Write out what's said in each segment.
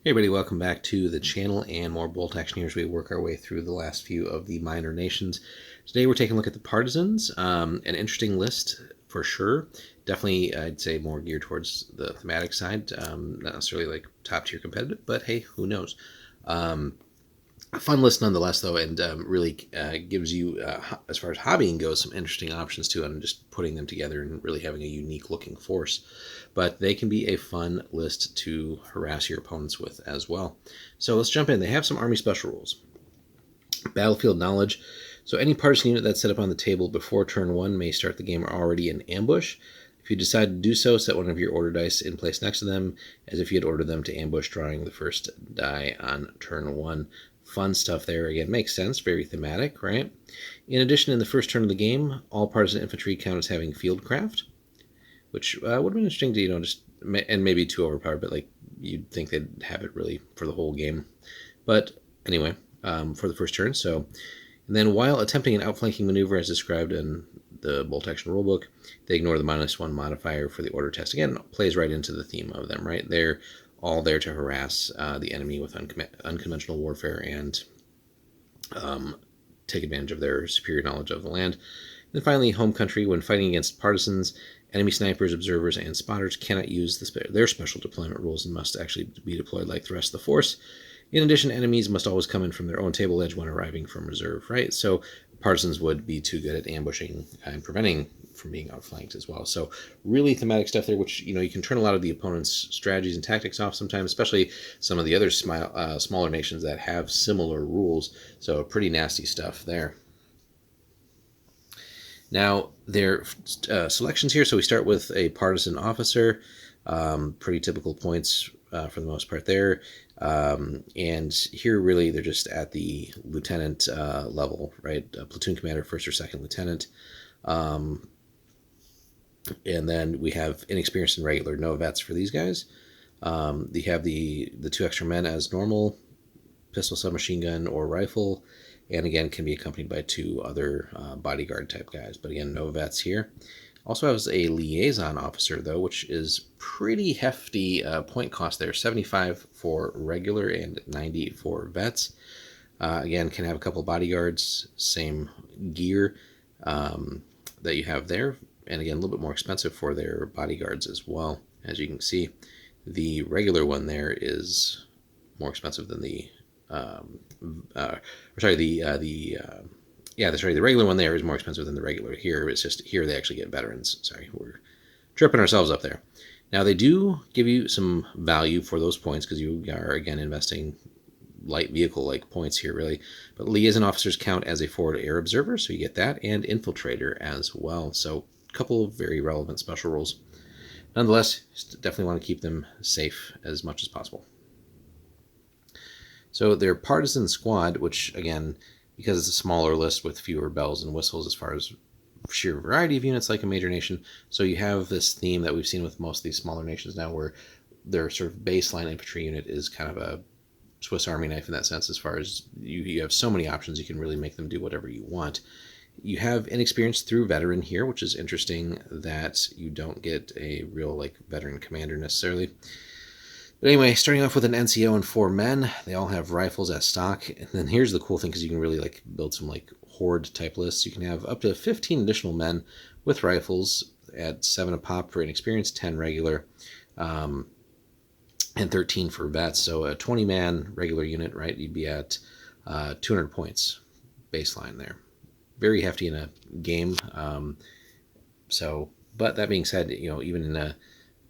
Hey everybody, welcome back to the channel and more bolt action here as we work our way through the last few of the minor nations. Today we're taking a look at the Partisans, an interesting list for sure. Definitely, I'd say more geared towards the thematic side, not necessarily like top tier competitive, but hey, who knows. A fun list nonetheless, though, and really gives you, as far as hobbying goes, some interesting options too, on just putting them together and really having a unique looking force. But they can be a fun list to harass your opponents with as well. So let's jump in. They have some army special rules. Battlefield knowledge. So any partisan unit that's set up on the table before turn 1 may start the game already in ambush. If you decide to do so, set one of your order dice in place next to them, as if you had ordered them to ambush, drawing the first die on turn 1. Fun stuff there. Again, makes sense. Very thematic, right? In addition, in the first turn of the game, all partisan infantry count as having fieldcraft, which would have been interesting to, just, and maybe too overpowered, but like you'd think they'd have it really for the whole game. But anyway, for the first turn. So, and then while attempting an outflanking maneuver as described in the bolt action rulebook, they ignore the -1 modifier for the order test. Again, plays right into the theme of them, right? They're all there to harass the enemy with unconventional warfare and take advantage of their superior knowledge of the land. And then finally, home country. When fighting against partisans, enemy snipers, observers, and spotters cannot use their special deployment rules and must actually be deployed like the rest of the force. In addition, enemies must always come in from their own table edge when arriving from reserve, right? So partisans would be too good at ambushing and preventing from being outflanked as well. So really thematic stuff there, which, you can turn a lot of the opponent's strategies and tactics off sometimes, especially some of the other smaller nations that have similar rules. So pretty nasty stuff there. Now, their selections here. So we start with a partisan officer. Pretty typical points for the most part there. And here, really, they're just at the lieutenant level, right? Platoon commander, first or second lieutenant. And then we have inexperienced and regular, no vets for these guys. They have the 2 extra men as normal, pistol, submachine gun, or rifle, and again can be accompanied by 2 other bodyguard type guys. But again, no vets here. Also has a liaison officer, though, which is pretty hefty point cost there. 75 for regular and 90 for vets. Again, can have a couple bodyguards, same gear that you have there. And again, a little bit more expensive for their bodyguards as well. As you can see, the regular one there is more expensive than the the regular one there is more expensive than the regular here. It's just here they actually get veterans. Sorry, we're tripping ourselves up there. Now they do give you some value for those points because you are again investing light vehicle like points here really. But liaison officers count as a forward air observer, so you get that, and infiltrator as well. So a couple of very relevant special rules. Nonetheless, definitely want to keep them safe as much as possible. So their partisan squad, which again, because it's a smaller list with fewer bells and whistles as far as sheer variety of units like a major nation, so you have this theme that we've seen with most of these smaller nations now where their sort of baseline infantry unit is kind of a Swiss Army knife in that sense, as far as you have so many options, you can really make them do whatever you want. You have inexperienced through veteran here, which is interesting that you don't get a real like veteran commander necessarily. But anyway, starting off with an NCO and 4 men, they all have rifles as stock. And then here's the cool thing, because you can really like build some like horde type lists. You can have up to 15 additional men with rifles at 7 a pop for inexperienced, 10 regular, and 13 for vets. So a 20-man regular unit, right? You'd be at 200 points baseline there. Very hefty in a game. But that being said, even in a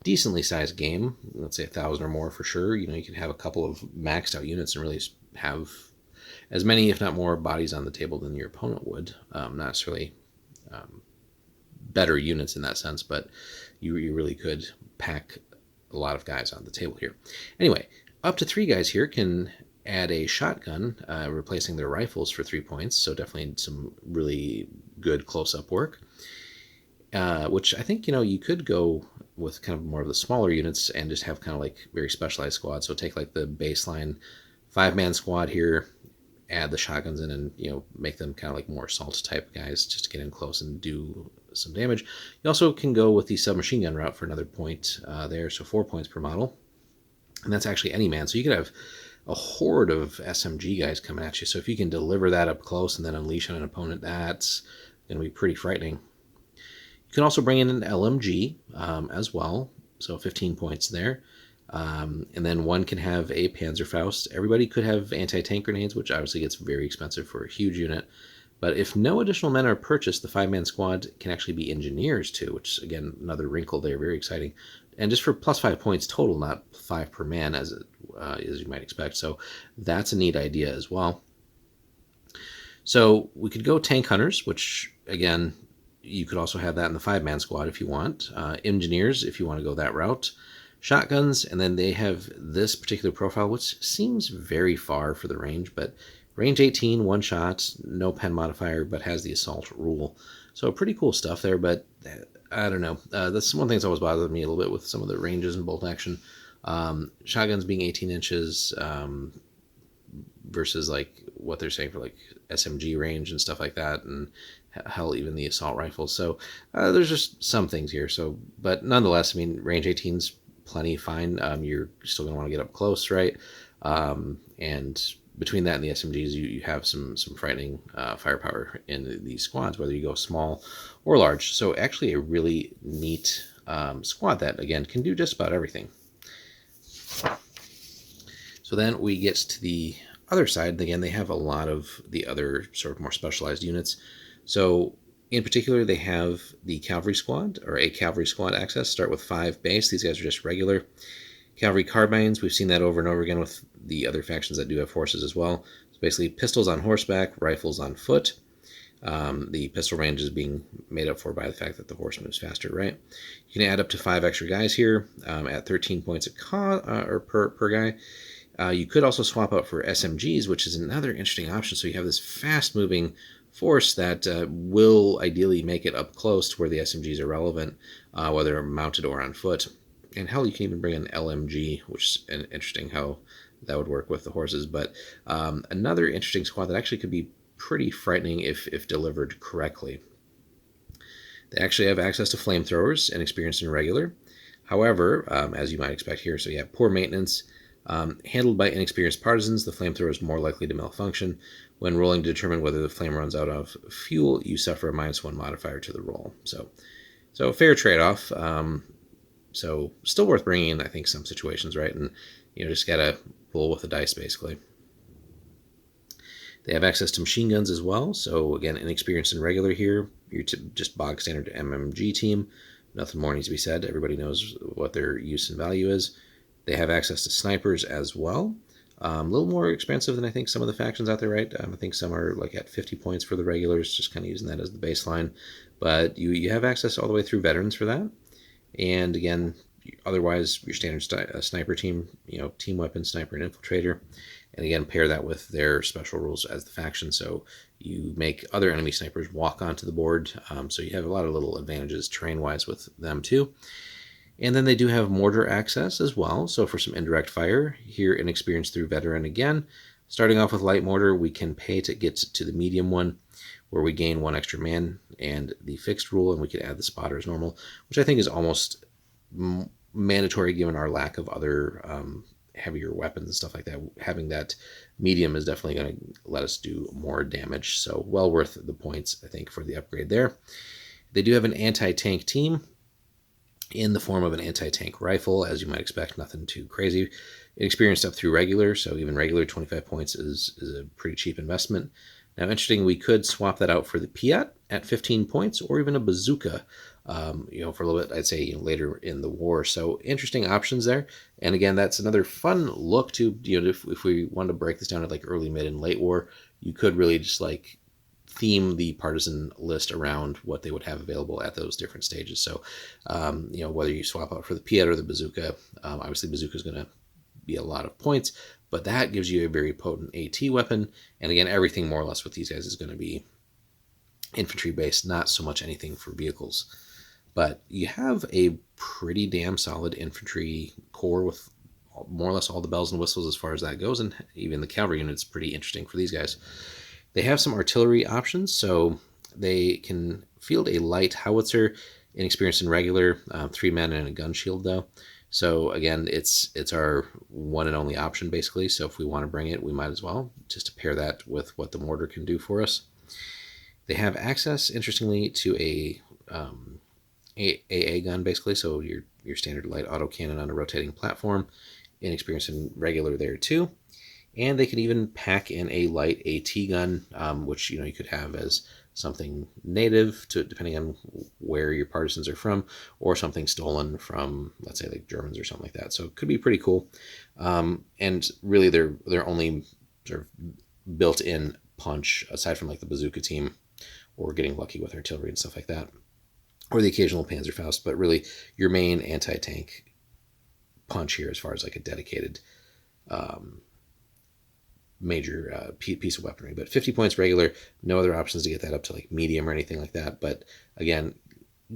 decently sized game, let's say 1,000 or more for sure, you can have a couple of maxed out units and really have as many, if not more, bodies on the table than your opponent would. Not necessarily better units in that sense, but you really could pack a lot of guys on the table here. Anyway, up to 3 guys here can add a shotgun, replacing their rifles for 3 points. So definitely some really good close-up work, which I think, you could go with kind of more of the smaller units and just have kind of like very specialized squads. So take like the baseline 5-man squad here, add the shotguns in, and make them kind of like more assault type guys just to get in close and do some damage. You also can go with the submachine gun route for another point there, so 4 points per model. and that's actually any man. So you could have a horde of SMG guys coming at you. So if you can deliver that up close and then unleash on an opponent, that's going to be pretty frightening. You can also bring in an LMG as well, so 15 points there. And then one can have a Panzerfaust. Everybody could have anti-tank grenades, which obviously gets very expensive for a huge unit. But if no additional men are purchased, the 5-man squad can actually be engineers too, which is, again, another wrinkle there, very exciting. And just for plus 5 points total, not 5 per man as you might expect. So that's a neat idea as well. So we could go tank hunters, which, again, you could also have that in the 5-man squad if you want. Engineers, if you want to go that route. Shotguns, and then they have this particular profile, which seems very far for the range, but range 18, one shot, no pen modifier, but has the assault rule. So pretty cool stuff there, but I don't know. That's one thing that's always bothered me a little bit with some of the ranges and bolt action. Shotguns being 18 inches versus like what they're saying for like SMG range and stuff like that, and hell, even the assault rifles. So there's just some things here. So, but nonetheless, I mean, range 18's plenty fine. You're still going to want to get up close, right? And between that and the SMGs, you have some frightening firepower in these squads, whether you go small or large. So actually a really neat squad that, again, can do just about everything. So then we get to the other side. Again, they have a lot of the other sort of more specialized units. So in particular, they have the cavalry squad, or a cavalry squad access, start with 5 base. These guys are just regular. Cavalry carbines, we've seen that over and over again with the other factions that do have horses as well. So basically pistols on horseback, rifles on foot. The pistol range is being made up for by the fact that the horse moves faster, right? You can add up to 5 extra guys here at 13 points per guy. You could also swap out for SMGs, which is another interesting option. So you have this fast-moving force that will ideally make it up close to where the SMGs are relevant, whether mounted or on foot. And hell, you can even bring an LMG, which is interesting how that would work with the horses. But another interesting squad that actually could be pretty frightening if delivered correctly. They actually have access to flamethrowers and experience in regular. However, as you might expect here, so you have poor maintenance. Handled by inexperienced partisans, the flamethrower is more likely to malfunction. When rolling to determine whether the flame runs out of fuel, you suffer a -1 modifier to the roll. So fair trade-off. So still worth bringing in, I think, some situations, right? And just gotta roll with the dice, basically. They have access to machine guns as well. So again, inexperienced and regular here. You're just bog standard MMG team. Nothing more needs to be said. Everybody knows what their use and value is. They have access to snipers as well. A little more expensive than I think some of the factions out there, right? I think some are like at 50 points for the regulars, just kind of using that as the baseline. But you have access all the way through veterans for that. And again, otherwise, your standard sniper team, team weapon, sniper, and infiltrator. And again, pair that with their special rules as the faction. So you make other enemy snipers walk onto the board. So you have a lot of little advantages terrain-wise with them too. And then they do have mortar access as well. So for some indirect fire, here inexperienced through veteran again. Starting off with light mortar, we can pay to get to the medium one, where we gain 1 extra man and the fixed rule, and we can add the spotter as normal, which I think is almost mandatory given our lack of other heavier weapons and stuff like that. Having that medium is definitely going to let us do more damage. So well worth the points, I think, for the upgrade there. They do have an anti-tank team in the form of an anti-tank rifle, as you might expect, nothing too crazy. Experienced up through regular, so even regular 25 points is a pretty cheap investment. Now, interesting, we could swap that out for the Piat at 15 points, or even a bazooka, for a little bit, I'd say, later in the war. So interesting options there. And again, that's another fun look to, if we wanted to break this down at like early, mid, and late war, you could really just like theme the partisan list around what they would have available at those different stages. So, whether you swap out for the Piat or the bazooka, obviously bazooka is going to be a lot of points, but that gives you a very potent AT weapon. And again, everything more or less with these guys is going to be infantry based, not so much anything for vehicles. But you have a pretty damn solid infantry core with more or less all the bells and whistles as far as that goes, and even the cavalry unit's pretty interesting for these guys. They have some artillery options, so they can field a light howitzer, inexperienced and regular, 3 men and a gun shield though. So again, it's our one and only option basically. So if we want to bring it, we might as well, just to pair that with what the mortar can do for us. They have access, interestingly, to a AA gun basically, so your standard light autocannon on a rotating platform, inexperienced and regular there too. And they can even pack in a light AT gun, which you could have as something native to, depending on where your partisans are from, or something stolen from, let's say, like Germans or something like that. So it could be pretty cool. And really, they're only sort of built-in punch, aside from like the bazooka team, or getting lucky with artillery and stuff like that, or the occasional Panzerfaust. But really, your main anti-tank punch here, as far as like a dedicated major piece of weaponry. But 50 points regular, no other options to get that up to like medium or anything like that. But again,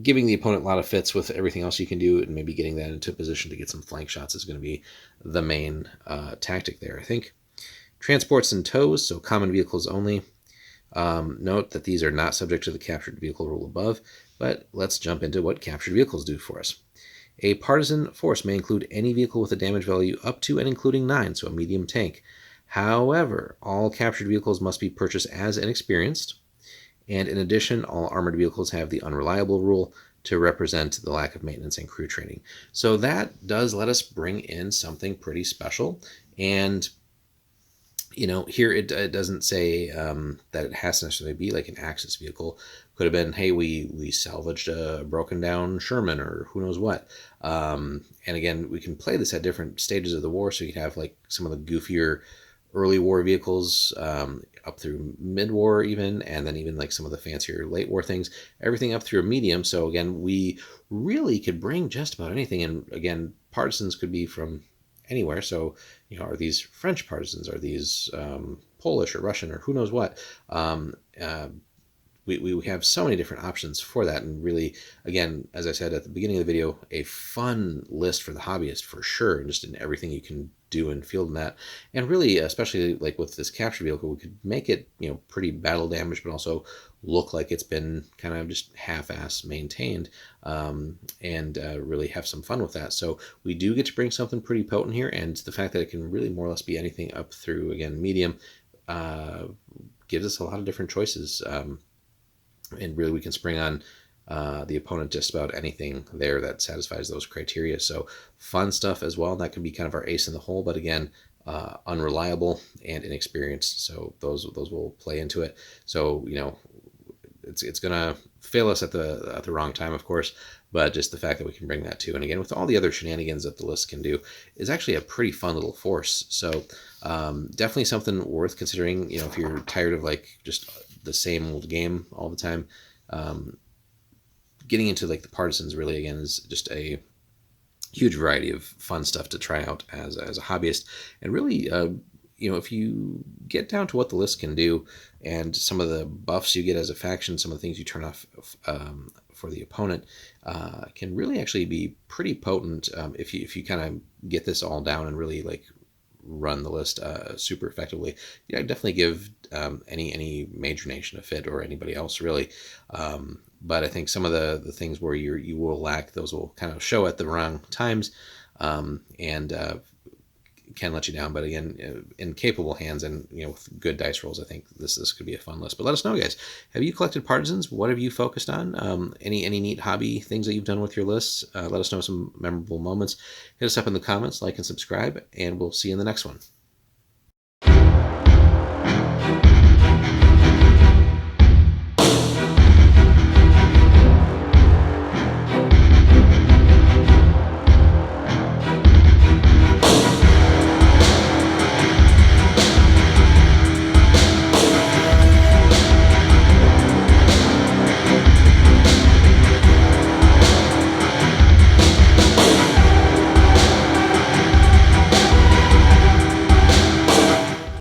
giving the opponent a lot of fits with everything else you can do, and maybe getting that into a position to get some flank shots is going to be the main tactic there, I think. Transports and tows, so common vehicles only. Note that these are not subject to the captured vehicle rule above, but let's jump into what captured vehicles do for us. A partisan force may include any vehicle with a damage value up to and including 9, so a medium tank. However, all captured vehicles must be purchased as inexperienced, and in addition, all armored vehicles have the unreliable rule to represent the lack of maintenance and crew training. So that does let us bring in something pretty special. And here it doesn't say that it has to necessarily be like an Axis vehicle. Could have been, hey, we salvaged a broken down Sherman or who knows what. And again, we can play this at different stages of the war. So you can have like some of the goofier early war vehicles up through mid-war even, and then even like some of the fancier late war things, everything up through a medium. So again, we really could bring just about anything. And again, partisans could be from anywhere. So, are these French partisans? Are these Polish or Russian or who knows what? We have so many different options for that. And really, again, as I said at the beginning of the video, a fun list for the hobbyist for sure, and just in everything you can do and field in that. And really, especially like with this capture vehicle, we could make it, pretty battle damaged, but also look like it's been kind of just half-ass maintained, and really have some fun with that. So we do get to bring something pretty potent here, and the fact that it can really more or less be anything up through, again, medium, gives us a lot of different choices. And really we can spring on the opponent just about anything there that satisfies those criteria. So fun stuff as well. That can be kind of our ace in the hole, but again, unreliable and inexperienced. So those will play into it. So it's gonna fail us at the wrong time, of course, but just the fact that we can bring that too, and again with all the other shenanigans that the list can do, is actually a pretty fun little force. So definitely something worth considering. If you're tired of like just the same old game all the time, getting into like the partisans really again is just a huge variety of fun stuff to try out as a hobbyist. And really if you get down to what the list can do and some of the buffs you get as a faction, some of the things you turn off for the opponent, can really actually be pretty potent if you kind of get this all down and really like run the list super effectively. I'd definitely give any major nation a fit, or anybody else really. But I think some of the things where you will lack, those will kind of show at the wrong times, and can let you down. But again, in capable hands and with good dice rolls, I think this could be a fun list. But let us know, guys. Have you collected partisans? What have you focused on? Any neat hobby things that you've done with your lists? Let us know some memorable moments. Hit us up in the comments, like and subscribe, and we'll see you in the next one.